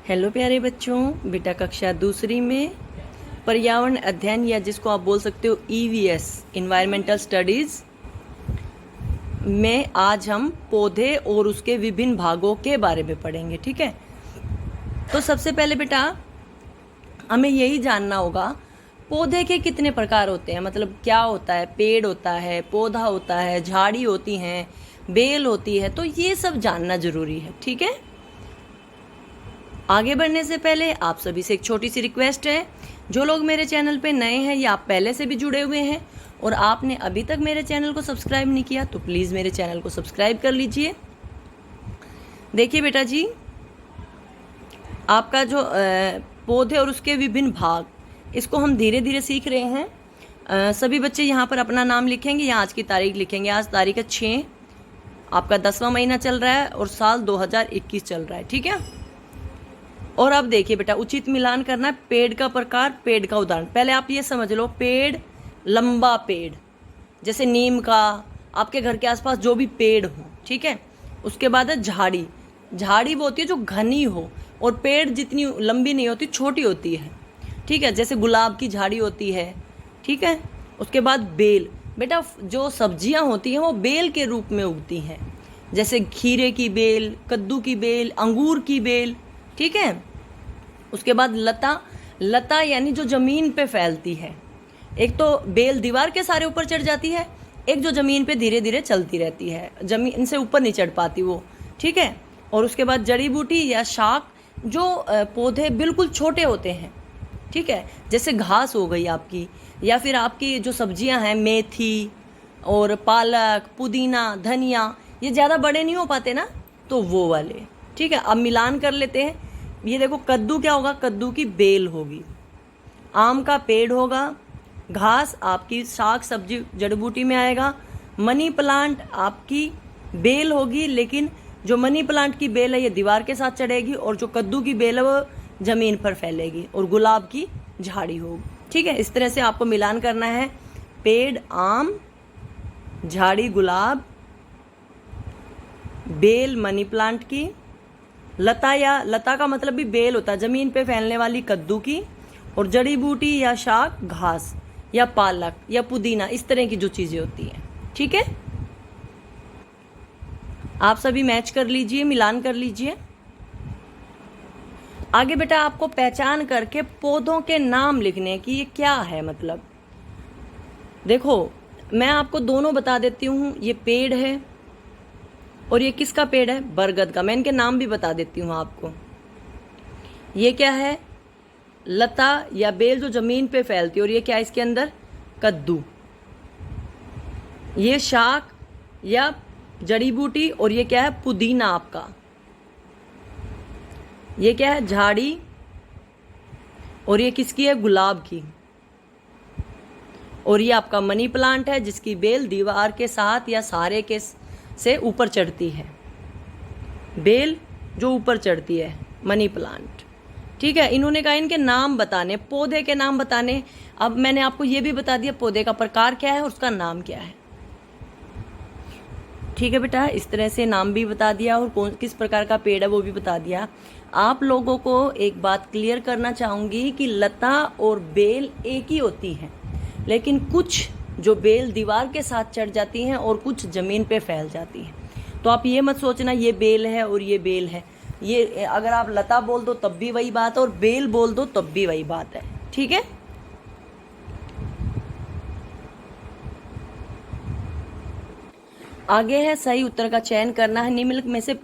Hello प्यारे बच्चों, बेटा कक्षा दूसरी में पर्यावरण अध्ययन या जिसको आप बोल सकते हो ईवीएस इन्वायरमेंटल स्टडीज़ में आज हम पौधे और उसके विभिन्न भागों के बारे में पढ़ेंगे। ठीक है, तो सबसे पहले बेटा हमें यही जानना होगा पौधे के कितने प्रकार होते हैं, मतलब क्या होता है। पेड़ होता है, पौधा होता है, झाड़ी होती हैं, बेल होती है, तो ये सब जानना ज़रूरी है। ठीक है, आगे बढ़ने से पहले आप सभी से एक छोटी सी रिक्वेस्ट है, जो लोग मेरे चैनल पे नए हैं या आप पहले से भी जुड़े हुए हैं और आपने अभी तक मेरे चैनल को सब्सक्राइब नहीं किया तो प्लीज़ मेरे चैनल को सब्सक्राइब कर लीजिए। देखिए बेटा जी, आपका जो पौधे और उसके विभिन्न भाग, इसको हम धीरे धीरे सीख रहे हैं। सभी बच्चे यहाँ पर अपना नाम लिखेंगे या आज की तारीख लिखेंगे। आज तारीख है 6, आपका 10वां महीना चल रहा है और साल 2021 चल रहा है। ठीक है, और अब देखिए बेटा, उचित मिलान करना है। पेड़ का प्रकार, पेड़ का उदाहरण। पहले आप ये समझ लो, पेड़, लंबा पेड़ जैसे नीम का, आपके घर के आसपास जो भी पेड़ हो। ठीक है, उसके बाद है झाड़ी। झाड़ी वो होती है जो घनी हो, और पेड़ जितनी लंबी नहीं होती, छोटी होती है। ठीक है, जैसे गुलाब की झाड़ी होती है। ठीक है, उसके बाद बेल। बेटा जो सब्जियां होती हैं वो बेल के रूप में उगती हैं, जैसे खीरे की बेल, कद्दू की बेल, अंगूर की बेल। ठीक है, उसके बाद लता। लता यानी जो जमीन पे फैलती है। एक तो बेल दीवार के सारे ऊपर चढ़ जाती है, एक जो जमीन पे धीरे धीरे चलती रहती है, जमीन से ऊपर नहीं चढ़ पाती वो। ठीक है, और उसके बाद जड़ी बूटी या शाक, जो पौधे बिल्कुल छोटे होते हैं। ठीक है, जैसे घास हो गई आपकी, या फिर आपकी जो सब्जियां हैं, मेथी और पालक, पुदीना, धनिया, ये ज़्यादा बड़े नहीं हो पाते ना, तो वो वाले। ठीक है, अब मिलान कर लेते हैं। ये देखो, कद्दू क्या होगा, कद्दू की बेल होगी। आम का पेड़ होगा। घास आपकी साग सब्जी जड़ी बूटी में आएगा। मनी प्लांट आपकी बेल होगी, लेकिन जो मनी प्लांट की बेल है ये दीवार के साथ चढ़ेगी, और जो कद्दू की बेल है वो जमीन पर फैलेगी। और गुलाब की झाड़ी होगी। ठीक है, इस तरह से आपको मिलान करना है। पेड़ आम, झाड़ी गुलाब, बेल मनी प्लांट की, लता या लता का मतलब भी बेल होता है, जमीन पे फैलने वाली कद्दू की, और जड़ी बूटी या शाक घास या पालक या पुदीना, इस तरह की जो चीजें होती हैं। ठीक है, आप सभी मैच कर लीजिए, मिलान कर लीजिए। आगे बेटा आपको पहचान करके पौधों के नाम लिखने की, ये क्या है मतलब। देखो, मैं आपको दोनों बता देती हूँ। ये पेड़ है और ये किसका पेड़ है, बरगद का। मैं इनके नाम भी बता देती हूँ आपको। ये क्या है, लता या बेल जो जमीन पे फैलती है, और ये क्या है इसके अंदर, कद्दू। ये शाक या जड़ी बूटी, और ये क्या है, पुदीना आपका। ये क्या है, झाड़ी, और ये किसकी है, गुलाब की। और ये आपका मनी प्लांट है, जिसकी बेल दीवार के साथ या सारे के से ऊपर चढ़ती है। बेल जो ऊपर चढ़ती है, मनी प्लांट। ठीक है, इन्होंने कहा इनके नाम बताने, पौधे के नाम बताने। अब मैंने आपको ये भी बता दिया पौधे का प्रकार क्या है और उसका नाम क्या है। ठीक है बेटा, इस तरह से नाम भी बता दिया और कौन किस प्रकार का पेड़ है वो भी बता दिया। आप लोगों को एक बात क्लियर करना चाहूंगी कि लता और बेल एक ही होती हैं, लेकिन कुछ जो बेल दीवार के साथ चढ़ जाती हैं और कुछ जमीन पे फैल जाती हैं। तो आप ये मत सोचना ये बेल है और ये बेल है। ये अगर आप लता बोल दो तब भी वही बात है, और बेल बोल दो तब भी वही बात है। ठीक है, आगे है सही उत्तर का चयन करना है। निम्नलिखित में से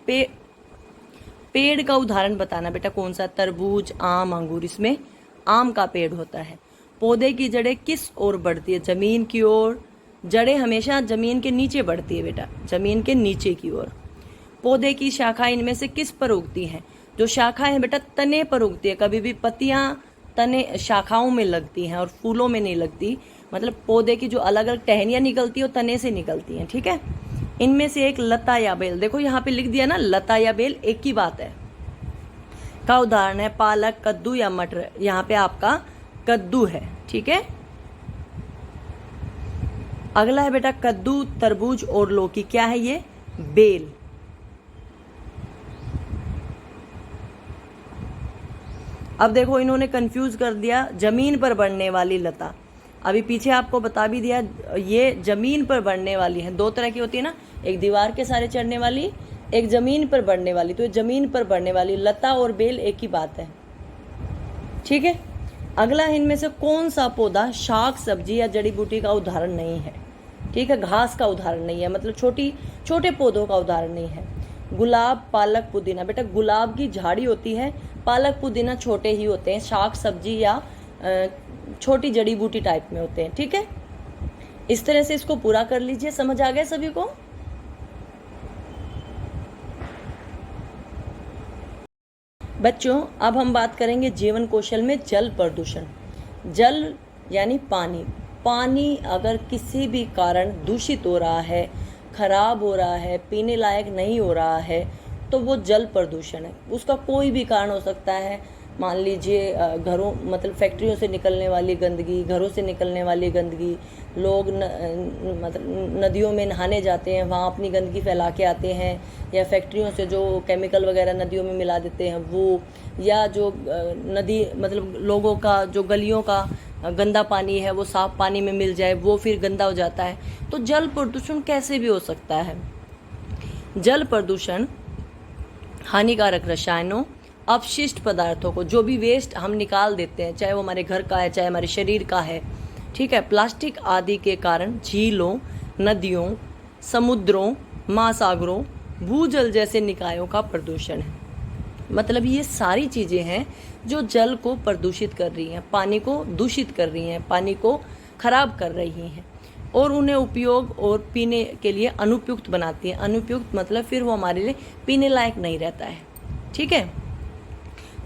पेड़ का उदाहरण बताना बेटा, कौन सा, तरबूज, आम, अंगूर। इसमें आम का पेड़ होता है। पौधे की जड़ें किस ओर बढ़ती है, जमीन की ओर। जड़ें हमेशा जमीन के नीचे बढ़ती है बेटा, जमीन के नीचे की ओर। पौधे की शाखाएं इनमें से किस पर उगती हैं, जो शाखाएं हैं बेटा तने पर उगती है। कभी भी पत्तियां तने शाखाओं में लगती हैं और फूलों में नहीं लगती। मतलब पौधे की जो अलग अलग टहनियां निकलती है वो तने से निकलती हैं। ठीक है, इनमें से एक लता या बेल, देखो यहाँ पे लिख दिया ना, लता या बेल एक ही बात है। का उदाहरण है पालक, कद्दू या मटर। यहाँ पे आपका कद्दू है। ठीक है, अगला है बेटा कद्दू, तरबूज और लौकी। क्या है ये, बेल। अब देखो इन्होंने कंफ्यूज कर दिया जमीन पर बढ़ने वाली लता। अभी पीछे आपको बता भी दिया, ये जमीन पर बढ़ने वाली है। दो तरह की होती है ना, एक दीवार के सारे चढ़ने वाली, एक जमीन पर बढ़ने वाली। तो ये जमीन पर बढ़ने वाली, लता और बेल एक ही बात है, ठीक है। अगला, इनमें से कौन सा पौधा शाक सब्जी या जड़ी बूटी का उदाहरण नहीं है, ठीक है, घास का उदाहरण नहीं है, मतलब छोटे पौधों का उदाहरण नहीं है। गुलाब, पालक, पुदीना। बेटा गुलाब की झाड़ी होती है, पालक पुदीना छोटे ही होते हैं, शाक सब्जी या छोटी जड़ी बूटी टाइप में होते हैं, ठीक है। इस तरह से इसको पूरा कर लीजिए। समझ आ गया सभी को? बच्चों अब हम बात करेंगे जीवन कौशल में जल प्रदूषण। जल यानी पानी। पानी अगर किसी भी कारण दूषित हो रहा है, खराब हो रहा है, पीने लायक नहीं हो रहा है, तो वो जल प्रदूषण है। उसका कोई भी कारण हो सकता है। मान लीजिए घरों, मतलब फैक्ट्रियों से निकलने वाली गंदगी, घरों से निकलने वाली गंदगी, लोग मतलब नदियों में नहाने जाते हैं, वहाँ अपनी गंदगी फैला के आते हैं, या फैक्ट्रियों से जो केमिकल वगैरह नदियों में मिला देते हैं वो, या जो नदी मतलब लोगों का जो गलियों का गंदा पानी है वो साफ पानी में मिल जाए, वो फिर गंदा हो जाता है। तो जल प्रदूषण कैसे भी हो सकता है। जल प्रदूषण हानिकारक रसायनों, अपशिष्ट पदार्थों को, जो भी वेस्ट हम निकाल देते हैं, चाहे वो हमारे घर का है, चाहे हमारे शरीर का है, ठीक है, प्लास्टिक आदि के कारण झीलों, नदियों, समुद्रों, महासागरों, भूजल जैसे निकायों का प्रदूषण है। मतलब ये सारी चीज़ें हैं जो जल को प्रदूषित कर रही हैं, पानी को दूषित कर रही हैं, पानी को खराब कर रही हैं, और उन्हें उपयोग और पीने के लिए अनुपयुक्त बनाती हैं। अनुपयुक्त मतलब फिर वो हमारे लिए पीने लायक नहीं रहता है, ठीक है।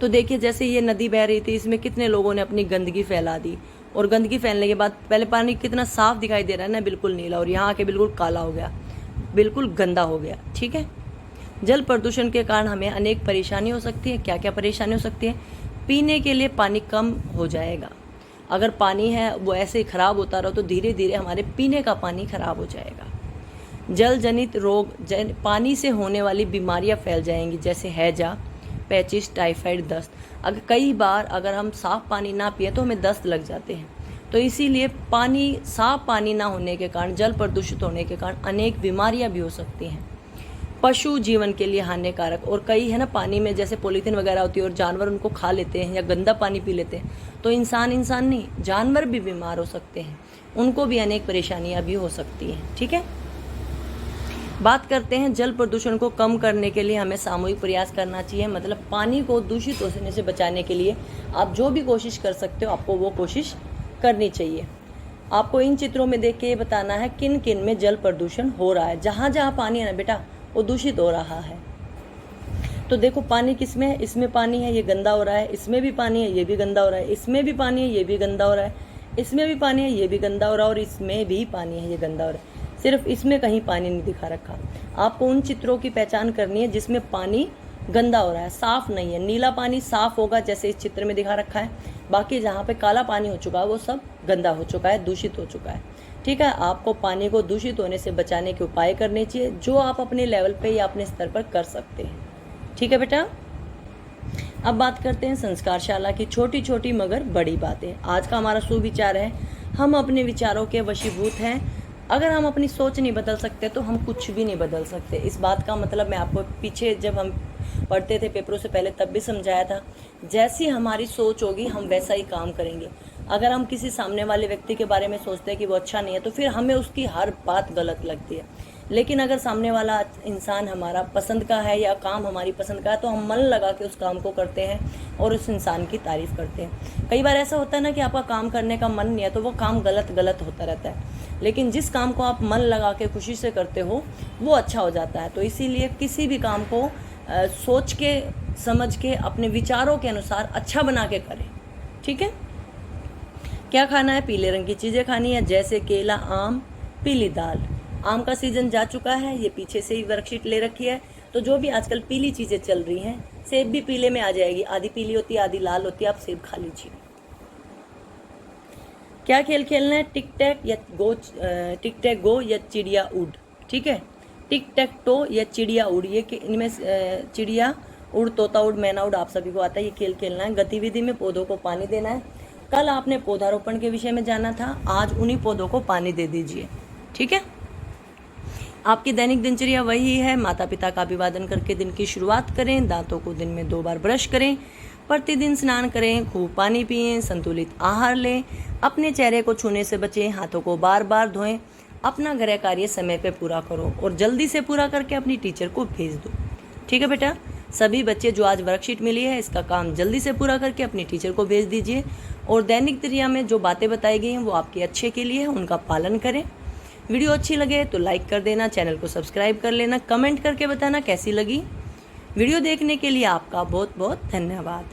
तो देखिए जैसे ये नदी बह रही थी, इसमें कितने लोगों ने अपनी गंदगी फैला दी, और गंदगी फैलने के बाद पहले पानी कितना साफ दिखाई दे रहा है ना, बिल्कुल नीला, और यहाँ आके बिल्कुल काला हो गया, बिल्कुल गंदा हो गया, ठीक है। जल प्रदूषण के कारण हमें अनेक परेशानी हो सकती है। क्या क्या परेशानी हो सकती है? पीने के लिए पानी कम हो जाएगा। अगर पानी है वो ऐसे ही खराब होता रहो तो धीरे धीरे हमारे पीने का पानी खराब हो जाएगा। जल जनित रोग, पानी से होने वाली बीमारियां फैल जाएंगी, जैसे हैजा, पैचिस, टाइफाइड, दस्त। अगर कई बार अगर हम साफ पानी ना पिए तो हमें दस्त लग जाते हैं। तो इसीलिए पानी, साफ पानी ना होने के कारण, जल प्रदूषित होने के कारण अनेक बीमारियां भी हो सकती हैं। पशु जीवन के लिए हानिकारक, और कई है ना पानी में जैसे पॉलीथीन वगैरह होती है और जानवर उनको खा लेते हैं या गंदा पानी पी लेते हैं, तो इंसान नहीं, जानवर भी बीमार हो सकते हैं, उनको भी अनेक परेशानियां भी हो सकती हैं, ठीक है। बात करते हैं जल प्रदूषण को कम करने के लिए हमें सामूहिक प्रयास करना चाहिए। मतलब पानी को दूषित होने से बचाने के लिए आप जो भी कोशिश कर सकते हो, आपको वो कोशिश करनी चाहिए। आपको इन चित्रों में देख के ये बताना है किन किन में जल प्रदूषण हो रहा है। जहाँ जहाँ पानी है ना बेटा, वो दूषित हो रहा है। तो देखो पानी किसमें है, इसमें पानी है, ये गंदा हो रहा है, इसमें भी पानी है, ये भी गंदा हो रहा है, इसमें भी पानी है, ये भी गंदा हो रहा है, इसमें भी पानी है, ये भी गंदा हो रहा है, और इसमें भी पानी है, ये गंदा हो रहा है। सिर्फ इसमें कहीं पानी नहीं दिखा रखा। आपको उन चित्रों की पहचान करनी है जिसमें पानी गंदा हो रहा है, साफ नहीं है। नीला पानी साफ होगा जैसे इस चित्र में दिखा रखा है, बाकी जहाँ पे काला पानी हो चुका है वो सब गंदा हो चुका है, दूषित हो चुका है, ठीक है। आपको पानी को दूषित होने से बचाने के उपाय करने चाहिए, जो आप अपने लेवल पे या अपने स्तर पर कर सकते हैं, ठीक है बेटा। अब बात करते हैं संस्कारशाला की छोटी छोटी मगर बड़ी बातें। आज का हमारा सुविचार है, हम अपने विचारों के वशीभूत हैं। अगर हम अपनी सोच नहीं बदल सकते तो हम कुछ भी नहीं बदल सकते। इस बात का मतलब मैं आपको पीछे जब हम पढ़ते थे पेपरों से पहले तब भी समझाया था, जैसी हमारी सोच होगी हम वैसा ही काम करेंगे। अगर हम किसी सामने वाले व्यक्ति के बारे में सोचते हैं कि वो अच्छा नहीं है, तो फिर हमें उसकी हर बात गलत लगती है। लेकिन अगर सामने वाला इंसान हमारा पसंद का है या काम हमारी पसंद का है, तो हम मन लगा के उस काम को करते हैं और उस इंसान की तारीफ़ करते हैं। कई बार ऐसा होता है ना कि आपका काम करने का मन नहीं है, तो वो काम गलत होता रहता है, लेकिन जिस काम को आप मन लगा के खुशी से करते हो वो अच्छा हो जाता है। तो इसीलिए किसी भी काम को सोच के, समझ के, अपने विचारों के अनुसार अच्छा बना के करें, ठीक है। क्या खाना है? पीले रंग की चीज़ें खानी है, जैसे केला, आम, पीली दाल। आम का सीजन जा चुका है, ये पीछे से ही वर्कशीट ले रखी है। तो जो भी आजकल पीली चीज़ें चल रही हैं, सेब भी पीले में आ जाएगी, आधी पीली होती है आधी लाल होती है, आप सेब खा लीजिए। क्या खेल खेलना है? टिक टैक गो या चिड़िया उड़, ठीक है। टिक टैक टो या चिड़िया उड़, ये इनमें चिड़िया उड़ तोता उड़ मैना उड़ आप सभी को आता है, ये खेल खेलना है। गतिविधि में पौधों को पानी देना है। कल आपने पौधारोपण के विषय में जाना था, आज उन्हीं पौधों को पानी दे दीजिए, ठीक है। आपकी दैनिक दिनचर्या वही है, माता पिता का अभिवादन करके दिन की शुरुआत करें, दांतों को दिन में 2 बार ब्रश करें, प्रतिदिन स्नान करें, खूब पानी पिएं, संतुलित आहार लें, अपने चेहरे को छूने से बचें, हाथों को बार बार धोएं, अपना गृह कार्य समय पे पूरा करो और जल्दी से पूरा करके अपनी टीचर को भेज दो, ठीक है बेटा। सभी बच्चे जो आज वर्कशीट मिली है इसका काम जल्दी से पूरा करके अपनी टीचर को भेज दीजिए और दैनिक दिनचर्या में जो बातें बताई गई हैं वो आपके अच्छे के लिए है, उनका पालन करें। वीडियो अच्छी लगे तो लाइक कर देना, चैनल को सब्सक्राइब कर लेना, कमेंट करके बताना कैसी लगी। वीडियो देखने के लिए आपका बहुत बहुत धन्यवाद।